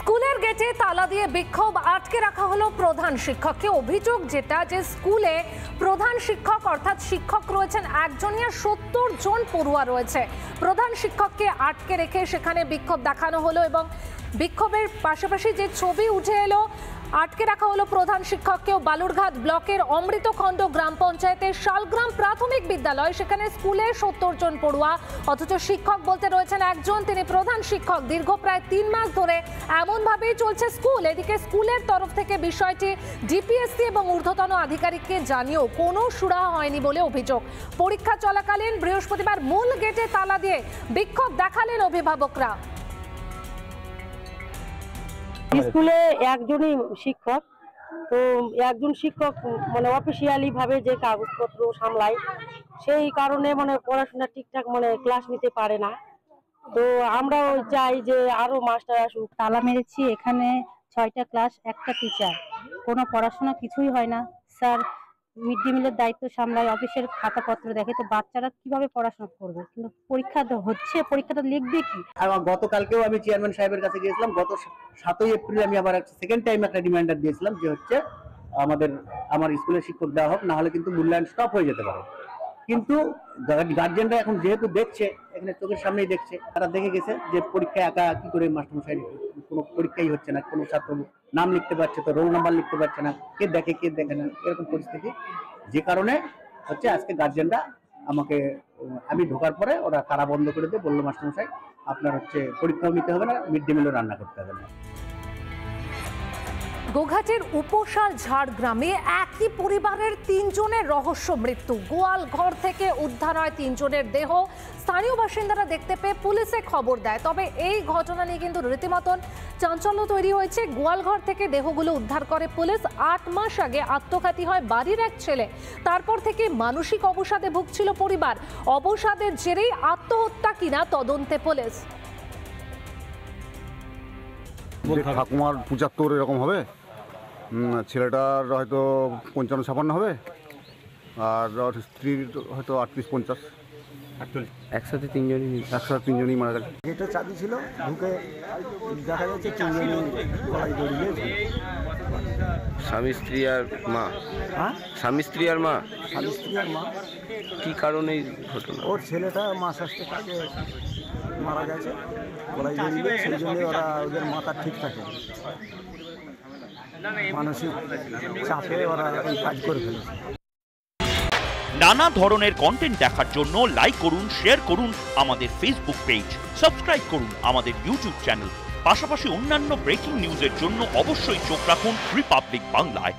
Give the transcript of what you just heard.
স্কুলের গেটে তালা দিয়ে বিক্ষোভ আটকে রাখা হলো প্রধান শিক্ষককে। অভিযোগ যেটা যে স্কুলে প্রধান শিক্ষক অর্থাৎ শিক্ষক রয়েছেন একজনই, 70 জন পড়ুয়া রয়েছে। প্রধান শিক্ষককে আটকে রেখে সেখানে বিক্ষোভ দেখানো হলো এবং বিক্ষোভের পাশাপাশি যে ছবি উঠে এলো, আটকে রাখা হলো প্রধান শিক্ষককেও। বালুরঘাট ব্লকের অমৃতখণ্ড গ্রাম পঞ্চায়েতের শালগ্রাম প্রাথমিক বিদ্যালয়, সেখানে স্কুলে 70 জন পড়ুয়া, অথচ শিক্ষক বলতে রয়েছেন একজন, তিনি প্রধান শিক্ষক। দীর্ঘ প্রায় 3 মাস ধরে এমনভাবেই চলছে স্কুল। এদিকে স্কুলের তরফ থেকে বিষয়টি ডিপিএসসি এবং ঊর্ধ্বতন আধিকারিককে জানিয়েও কোনো সুরাহা হয়নি বলে অভিযোগ। পরীক্ষা চলাকালীন বৃহস্পতিবার মূল গেটে তালা দিয়ে বিক্ষোভ দেখালেন অভিভাবকরা। স্কুলে একজনই শিক্ষক, তো একজন শিক্ষক মানে অফিসিয়ালি ভাবে যে কাগজপত্র সামলায়, সেই কারণে মানে পড়াশোনা ঠিকঠাক মানে ক্লাস নিতে পারে না। তো আমরাও চাই যে আরো মাস্টার আসুক। তালা মেরেছি, এখানে 6টা ক্লাস, একটা টিচার, কোনো পড়াশোনা কিছুই হয় না। স্যার মিড ডে মিলের দায়িত্ব সামলায়, অফিসের খাতাপত্র দেখে, তো বাচ্চারা কিভাবে পড়াশোনা করবে? কিন্তু পরীক্ষা তো হচ্ছে, পরীক্ষাটা লিখবে কি? গতকালকেও আমি চেয়ারম্যান সাহেবের কাছে গিয়েছিলাম। গত 7ই এপ্রিল আমি আবার সেকেন্ড টাইম একটা রিমাইন্ডার দিয়েছিলাম যে হচ্ছে আমার স্কুলের শিক্ষক দেওয়া হোক, না হলে কিন্তু মূল্যায়ন স্টপ হয়ে যেতে পারে। কিন্তু গার্জেনরা এখন যেহেতু দেখছে, এখানে চোখের সামনেই দেখছে, তারা দেখে গেছে যে পরীক্ষায় একা কি করে মাস্টারমশাই, কোনো পরীক্ষাই হচ্ছে না, কোনো ছাত্র নাম লিখতে পারছে তো রোল নাম্বার লিখতে পারছে না, কে দেখে কে দেখে না, এরকম পরিস্থিতি। যে কারণে হচ্ছে আজকে গার্জেনরা আমি ঢোকার পরে ওরা তারা বন্ধ করে দিয়ে বললো, মাস্টারমশাই আপনার পরীক্ষাও নিতে হবে না, মিড ডে মিলও রান্না করতে হবে না। গোঘাটের উপশাল ঝাড়গ্রামে একই পরিবারের 3 জনের রহস্য মৃত্যু। গোয়াল ঘর থেকে উদ্ধার হয় 3 জনের দেহ। স্থানীয় বাসিন্দারা দেখতে পেয়ে পুলিশে খবর দেয়। তবে এই ঘটনা নিয়ে কিন্তু রীতিমতন চাঞ্চল্য তৈরি হয়েছে। গোয়ালঘর থেকে দেহগুলো উদ্ধার করে পুলিশ। 8 মাস আগে আত্মঘাতী হয় বাড়ির এক ছেলে। তারপর থেকে মানসিক অবসাদে ভুগছিল পরিবার। অবসাদের জেরেই আত্মহত্যা কিনা তদন্তে পুলিশ। ঠাকুমার 75 এরকম হবে, ছেলেটার হয়তো 55-56 হবে, আর স্ত্রীর হয়তো 38-50। একসাথে 3জনই মারা গেছে। গেটে চাবি ছিল, ঢুকে দেখা যাচ্ছে 3জনই গলায় দড়িয়ে। স্বামী স্ত্রী আর মা। হ্যাঁ, স্বামী স্ত্রী আর মা। স্বামী স্ত্রী আর মা। কি কারণে এই ঘটনা? ওর ছেলেটা মাস আসতে কাজে মারা গেছে, গলায় দড়িয়ে। সেই জন্য ওদের মাথা ঠিক থাকে, মানসিক চাপে ওরা এই কাজ করে ফেলেছে। নানা ধরনের কন্টেন্ট দেখার জন্য লাইক করুন, শেয়ার করুন আমাদের ফেসবুক পেজ, সাবস্ক্রাইব করুন আমাদের ইউটিউব চ্যানেল। পাশাপাশি অন্যান্য ব্রেকিং নিউজের জন্য অবশ্যই চোখ রাখুন রিপাবলিক বাংলায়।